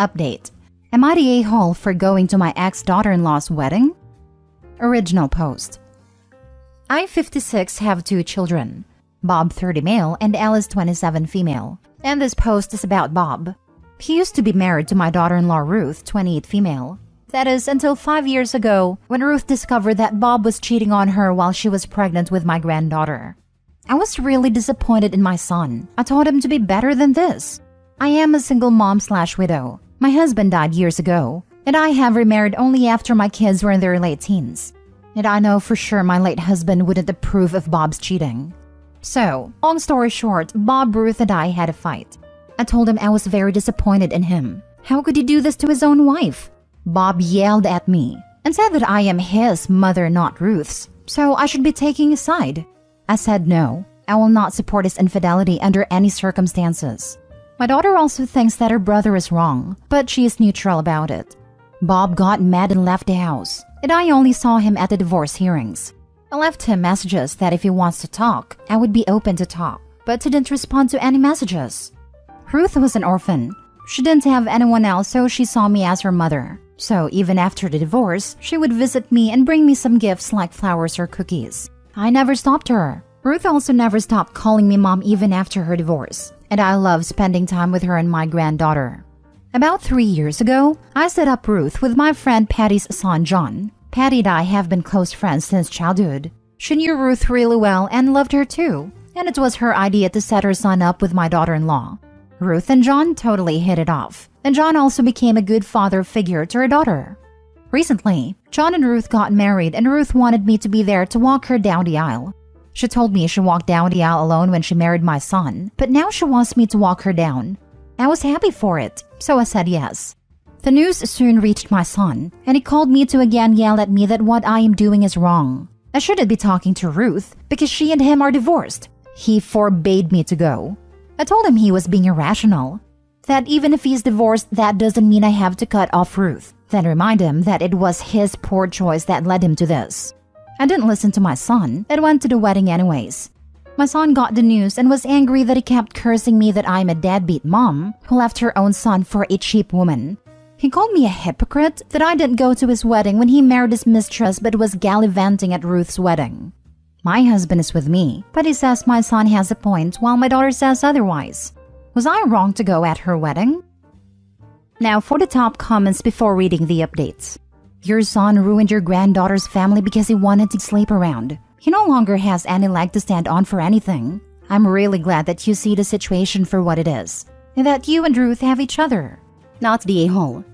Update. Am I the a-hole for going to my ex-daughter-in-law's wedding? Original post. I, 56, have 2 children. Bob, 30 male, and Alice, 27 female. And this post is about Bob. He used to be married to my daughter-in-law Ruth, 28 female. That is, until 5 years ago, when Ruth discovered that Bob was cheating on her while she was pregnant with my granddaughter. I was really disappointed in my son. I taught him to be better than this. I am a single mom/widow. My husband died years ago, and I have remarried only after my kids were in their late teens. And I know for sure my late husband wouldn't approve of Bob's cheating. So, long story short, Bob, Ruth, and I had a fight. I told him I was very disappointed in him. How could he do this to his own wife? Bob yelled at me and said that I am his mother, not Ruth's, so I should be taking his side. I said no, I will not support his infidelity under any circumstances. My daughter also thinks that her brother is wrong, but she is neutral about it. Bob got mad and left the house, and I only saw him at the divorce hearings. I left him messages that if he wants to talk, I would be open to talk, but he didn't respond to any messages. Ruth was an orphan. She didn't have anyone else, so she saw me as her mother. So even after the divorce, she would visit me and bring me some gifts like flowers or cookies. I never stopped her. Ruth also never stopped calling me mom even after her divorce, and I love spending time with her and my granddaughter. About 3 years ago, I set up Ruth with my friend Patty's son John. Patty and I have been close friends since childhood. She knew Ruth really well and loved her too, and it was her idea to set her son up with my daughter-in-law. Ruth and John totally hit it off, and John also became a good father figure to her daughter. Recently, John and Ruth got married, and Ruth wanted me to be there to walk her down the aisle. She told me she walked down the aisle alone when she married my son, but now she wants me to walk her down. I was happy for it, so I said yes. The news soon reached my son, and he called me to again yell at me that what I am doing is wrong. I shouldn't be talking to Ruth because she and him are divorced. He forbade me to go. I told him he was being irrational, that even if he's divorced, that doesn't mean I have to cut off Ruth, then remind him that it was his poor choice that led him to this. I didn't listen to my son and went to the wedding anyways. My son got the news and was angry that he kept cursing me that I'm a deadbeat mom who left her own son for a cheap woman. He called me a hypocrite that I didn't go to his wedding when he married his mistress but was gallivanting at Ruth's wedding. My husband is with me, but he says my son has a point while my daughter says otherwise. Was I wrong to go at her wedding? Now for the top comments before reading the updates. Your son ruined your granddaughter's family because he wanted to sleep around. He no longer has any leg to stand on for anything. I'm really glad that you see the situation for what it is, and that you and Ruth have each other, not the a-hole.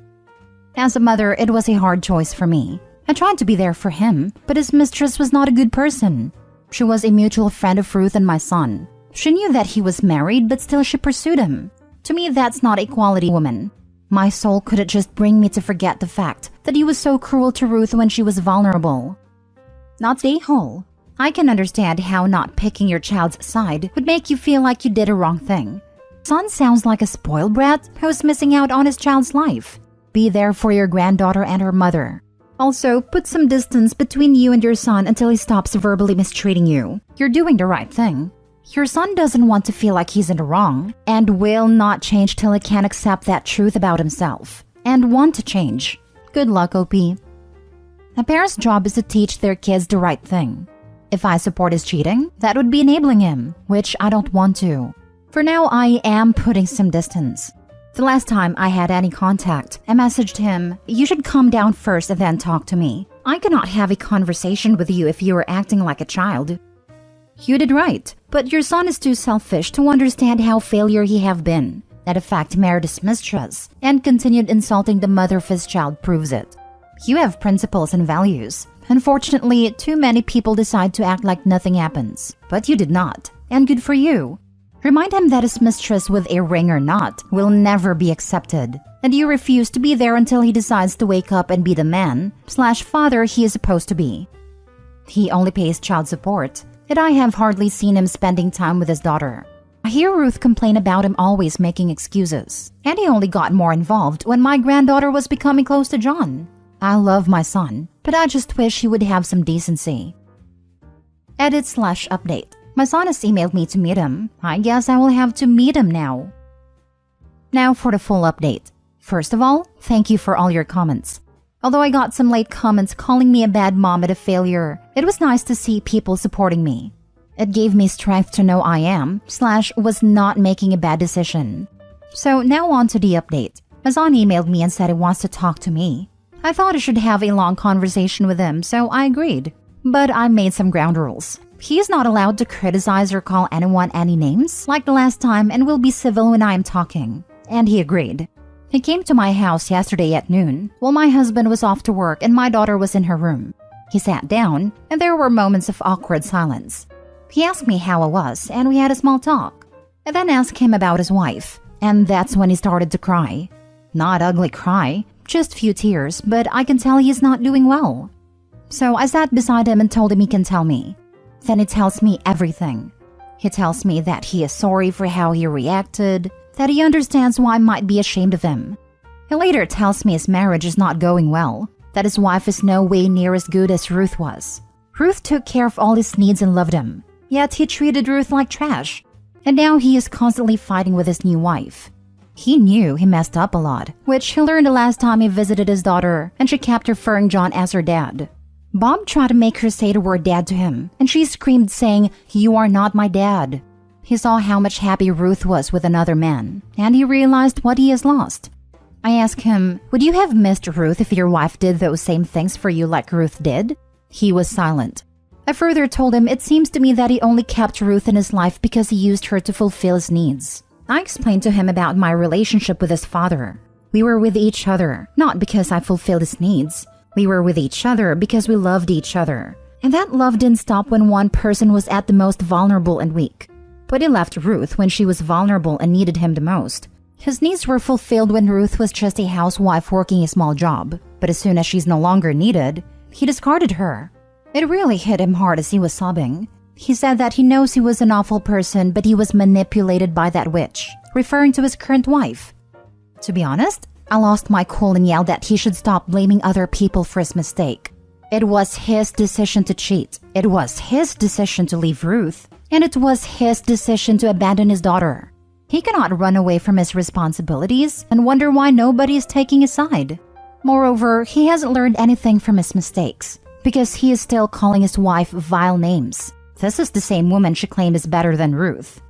As a mother, it was a hard choice for me. I tried to be there for him, but his mistress was not a good person. She was a mutual friend of Ruth and my son. She knew that he was married, but still she pursued him. To me, that's not a quality woman. My soul couldn't just bring me to forget the fact that he was so cruel to Ruth when she was vulnerable. Not the a-hole. I can understand how not picking your child's side would make you feel like you did a wrong thing. Son sounds like a spoiled brat who's missing out on his child's life. Be there for your granddaughter and her mother. Also, put some distance between you and your son until he stops verbally mistreating you. You're doing the right thing. Your son doesn't want to feel like he's in the wrong and will not change till he can accept that truth about himself and want to change. Good luck, OP. A parent's job is to teach their kids the right thing. If I support his cheating, that would be enabling him, which I don't want to. For now, I am putting some distance. The last time I had any contact, I messaged him, "You should calm down first and then talk to me. I cannot have a conversation with you if you are acting like a child." You did right, but your son is too selfish to understand how failure he have been. That in fact married his mistress and continued insulting the mother of his child proves it. You have principles and values. Unfortunately, too many people decide to act like nothing happens. But you did not, and good for you. Remind him that his mistress with a ring or not will never be accepted, and you refuse to be there until he decides to wake up and be the man/father he is supposed to be. He only pays child support, and I have hardly seen him spending time with his daughter. I hear Ruth complain about him always making excuses, and he only got more involved when my granddaughter was becoming close to John. I love my son, but I just wish he would have some decency. Edit/update. My son has emailed me to meet him. I guess I will have to meet him now. Now for the full update. First of all, thank you for all your comments. Although I got some late comments calling me a bad mom and a failure, it was nice to see people supporting me. It gave me strength to know was not making a bad decision. So now on to the update. Mazan emailed me and said he wants to talk to me. I thought I should have a long conversation with him, so I agreed. But I made some ground rules. He is not allowed to criticize or call anyone any names like the last time and will be civil when I am talking. And he agreed. He came to my house yesterday at noon while my husband was off to work and my daughter was in her room. He sat down and there were moments of awkward silence. He asked me how I was and we had a small talk. I then asked him about his wife, and that's when he started to cry. Not ugly cry, just few tears, but I can tell he is not doing well. So I sat beside him and told him he can tell me. Then he tells me everything. He tells me that he is sorry for how he reacted, that he understands why I might be ashamed of him. He later tells me his marriage is not going well, that his wife is no way near as good as Ruth was. Ruth took care of all his needs and loved him, yet he treated Ruth like trash. And now he is constantly fighting with his new wife. He knew he messed up a lot, which he learned the last time he visited his daughter and she kept referring John as her dad. Bob tried to make her say the word dad to him, and she screamed saying, "You are not my dad." He saw how much happy Ruth was with another man, and he realized what he has lost. I asked him, "Would you have missed Ruth if your wife did those same things for you like Ruth did?" He was silent. I further told him it seems to me that he only kept Ruth in his life because he used her to fulfill his needs. I explained to him about my relationship with his father. We were with each other, not because I fulfilled his needs. We were with each other because we loved each other. And that love didn't stop when one person was at the most vulnerable and weak. But he left Ruth when she was vulnerable and needed him the most. His needs were fulfilled when Ruth was just a housewife working a small job. But as soon as she's no longer needed, he discarded her. It really hit him hard as he was sobbing. He said that he knows he was an awful person, but he was manipulated by that witch, referring to his current wife. To be honest, I lost my cool and yelled that he should stop blaming other people for his mistake. It was his decision to cheat. It was his decision to leave Ruth. And it was his decision to abandon his daughter. He cannot run away from his responsibilities and wonder why nobody is taking his side. Moreover, he hasn't learned anything from his mistakes, because he is still calling his wife vile names. This is the same woman she claimed is better than Ruth.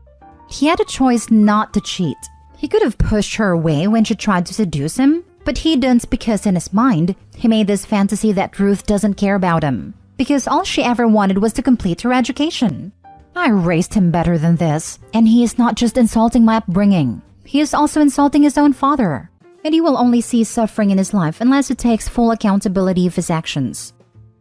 He had a choice not to cheat. He could have pushed her away when she tried to seduce him, but he didn't because in his mind, he made this fantasy that Ruth doesn't care about him, because all she ever wanted was to complete her education. I raised him better than this, and he is not just insulting my upbringing. He is also insulting his own father. And he will only see suffering in his life unless he takes full accountability of his actions.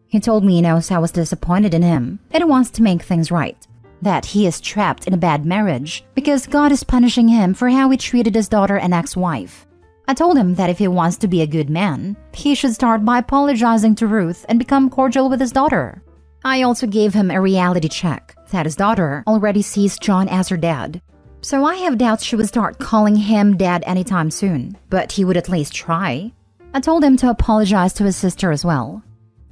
He told me he knows I was disappointed in him, and he wants to make things right. That he is trapped in a bad marriage because God is punishing him for how he treated his daughter and ex-wife. I told him that if he wants to be a good man, he should start by apologizing to Ruth and become cordial with his daughter. I also gave him a reality check that his daughter already sees John as her dad. So I have doubts she would start calling him dad anytime soon, but he would at least try. I told him to apologize to his sister as well.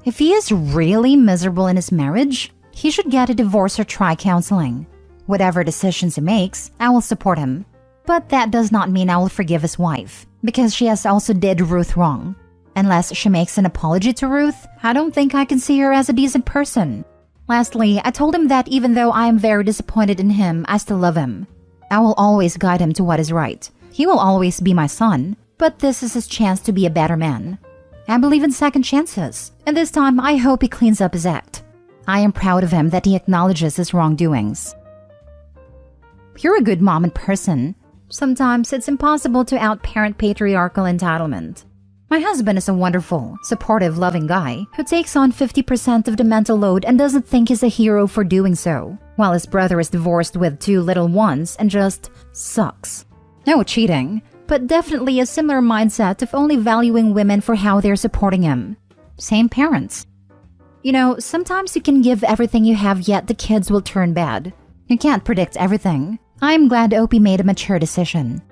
If he is really miserable in his marriage, he should get a divorce or try counseling. Whatever decisions he makes, I will support him. But that does not mean I will forgive his wife, because she has also did Ruth wrong. Unless she makes an apology to Ruth, I don't think I can see her as a decent person. Lastly, I told him that even though I am very disappointed in him, I still love him. I will always guide him to what is right. He will always be my son, but this is his chance to be a better man. I believe in second chances, and this time I hope he cleans up his act. I am proud of him that he acknowledges his wrongdoings. You're a good mom and person. Sometimes it's impossible to outparent patriarchal entitlement. My husband is a wonderful, supportive, loving guy who takes on 50% of the mental load and doesn't think he's a hero for doing so, while his brother is divorced with 2 little ones and just sucks. No cheating, but definitely a similar mindset of only valuing women for how they're supporting him. Same parents. You know, sometimes you can give everything you have, yet the kids will turn bad. You can't predict everything. I'm glad Opie made a mature decision.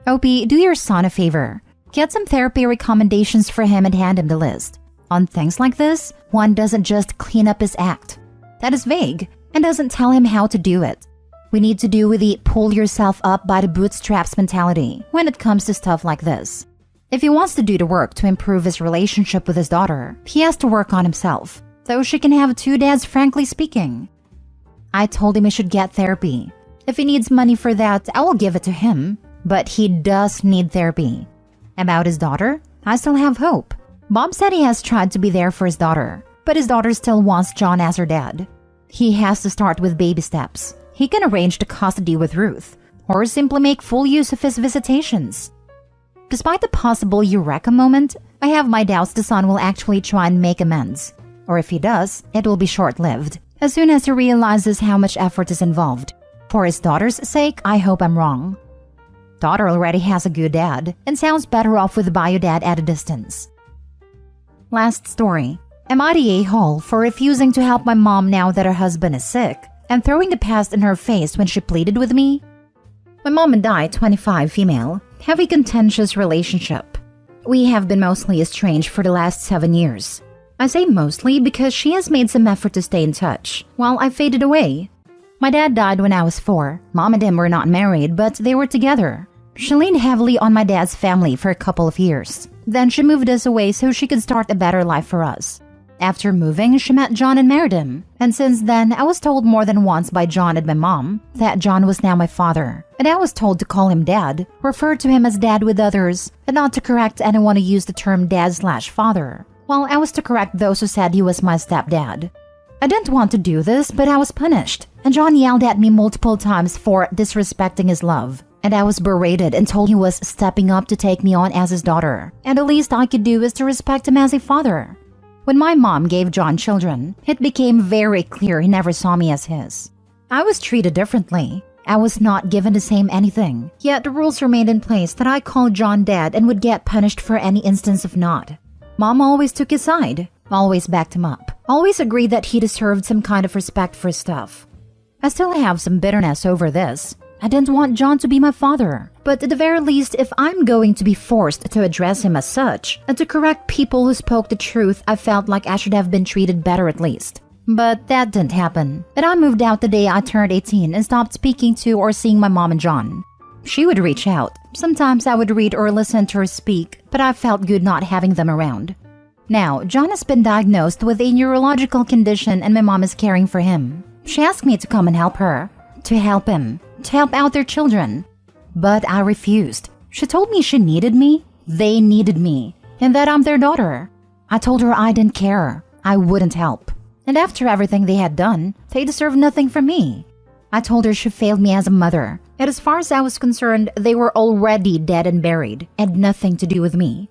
Opie, do your son a favor. Get some therapy recommendations for him and hand him the list. On things like this, one doesn't just clean up his act. That is vague and doesn't tell him how to do it. We need to do with the pull yourself up by the bootstraps mentality when it comes to stuff like this. If he wants to do the work to improve his relationship with his daughter, he has to work on himself, though she can have two dads, frankly speaking. I told him he should get therapy. If he needs money for that, I will give it to him, but he does need therapy. About his daughter, I still have hope. Bob said he has tried to be there for his daughter, but his daughter still wants John as her dad. He has to start with baby steps. He can arrange the custody with Ruth, or simply make full use of his visitations. Despite the possible eureka moment, I have my doubts the son will actually try and make amends. Or if he does, it will be short-lived, as soon as he realizes how much effort is involved. For his daughter's sake, I hope I'm wrong. Daughter already has a good dad, and sounds better off with a bio dad at a distance. Last story. Am I the a-hole for refusing to help my mom now that her husband is sick, and throwing the past in her face when she pleaded with me? My mom and I, 25, female, have a contentious relationship. We have been mostly estranged for the last 7 years. I say mostly because she has made some effort to stay in touch, while I faded away. My dad died when I was 4. Mom and him were not married, but they were together. She leaned heavily on my dad's family for a couple of years. Then she moved us away so she could start a better life for us. After moving, she met John and married him. And since then, I was told more than once by John and my mom that John was now my father. And I was told to call him dad, refer to him as dad with others, and not to correct anyone who used the term dad/father, while I was to correct those who said he was my stepdad. I didn't want to do this, but I was punished, and John yelled at me multiple times for disrespecting his love. And I was berated and told he was stepping up to take me on as his daughter, and the least I could do is to respect him as a father. When my mom gave John children, it became very clear he never saw me as his. I was treated differently. I was not given the same anything, yet the rules remained in place that I called John dad and would get punished for any instance of not. Mom always took his side, always backed him up, always agreed that he deserved some kind of respect for his stuff. I still have some bitterness over this. I didn't want John to be my father, but at the very least, if I'm going to be forced to address him as such, and to correct people who spoke the truth, I felt like I should have been treated better at least. But that didn't happen, and I moved out the day I turned 18 and stopped speaking to or seeing my mom and John. She would reach out. Sometimes I would read or listen to her speak, but I felt good not having them around. Now, John has been diagnosed with a neurological condition and my mom is caring for him. She asked me to come and help her, to help him, to help out their children. But I refused. She told me she needed me, they needed me, and that I'm their daughter. I told her I didn't care, I wouldn't help. And after everything they had done, they deserved nothing from me. I told her she failed me as a mother, and as far as I was concerned, they were already dead and buried, and nothing to do with me.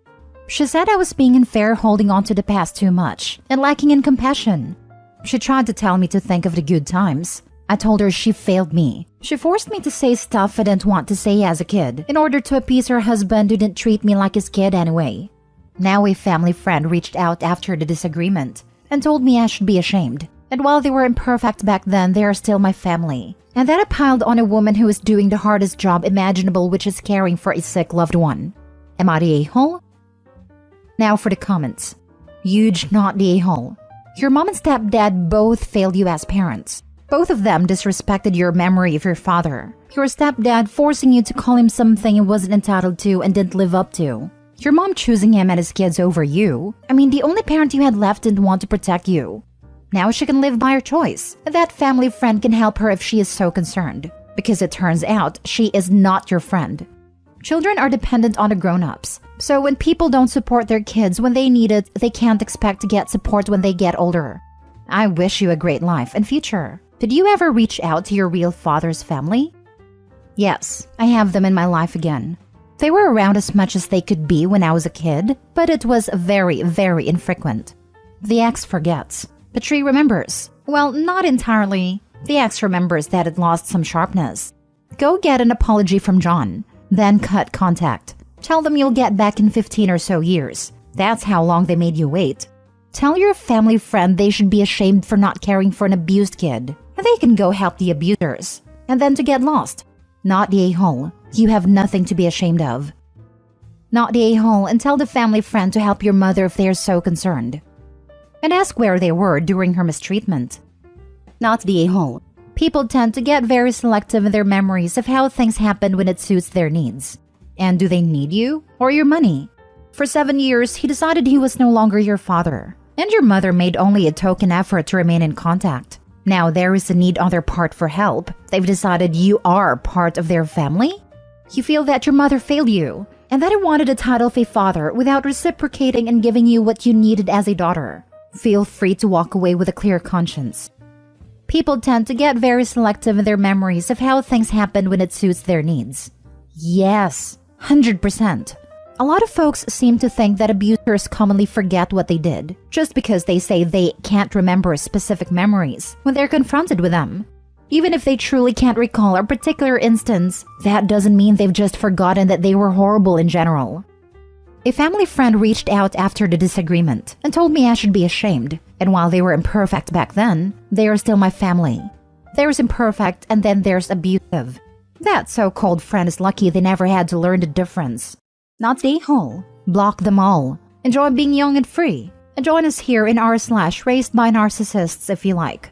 She said I was being unfair, holding on to the past too much, and lacking in compassion. She tried to tell me to think of the good times. I told her she failed me. She forced me to say stuff I didn't want to say as a kid, in order to appease her husband who didn't treat me like his kid anyway. Now a family friend reached out after the disagreement, and told me I should be ashamed. And while they were imperfect back then, they are still my family. And that I piled on a woman who is doing the hardest job imaginable, which is caring for a sick loved one. Am I the a-hole? Now for the comments. Huge not the a-hole. Your mom and stepdad both failed you as parents. Both of them disrespected your memory of your father. Your stepdad forcing you to call him something he wasn't entitled to and didn't live up to. Your mom choosing him and his kids over you. I mean, the only parent you had left didn't want to protect you. Now she can live by her choice. That family friend can help her if she is so concerned. Because it turns out she is not your friend. Children are dependent on the grown-ups. So when people don't support their kids when they need it, they can't expect to get support when they get older. I wish you a great life and future. Did you ever reach out to your real father's family? Yes, I have them in my life again. They were around as much as they could be when I was a kid, but it was very, very infrequent. The ex forgets. The tree remembers. Well, not entirely. The ex remembers that it lost some sharpness. Go get an apology from John. Then cut contact. Tell them you'll get back in 15 or so years. That's how long they made you wait. Tell your family friend they should be ashamed for not caring for an abused kid. And they can go help the abusers. And then to get lost. Not the a-hole. You have nothing to be ashamed of. Not the a-hole, and tell the family friend to help your mother if they are so concerned. And ask where they were during her mistreatment. Not the a-hole. People tend to get very selective in their memories of how things happened when it suits their needs. And do they need you or your money? For 7 years, he decided he was no longer your father, and your mother made only a token effort to remain in contact. Now there is a need on their part for help. They've decided you are part of their family? You feel that your mother failed you, and that he wanted a title of a father without reciprocating and giving you what you needed as a daughter. Feel free to walk away with a clear conscience. People tend to get very selective in their memories of how things happened when it suits their needs. Yes, 100%. A lot of folks seem to think that abusers commonly forget what they did, just because they say they can't remember specific memories when they're confronted with them. Even if they truly can't recall a particular instance, that doesn't mean they've just forgotten that they were horrible in general. A family friend reached out after the disagreement and told me I should be ashamed, and while they were imperfect back then, they are still my family. There's imperfect and then there's abusive. That so-called friend is lucky they never had to learn the difference. Not the a-hole. Block them all. Enjoy being young and free. And join us here in r/raised by narcissists if you like.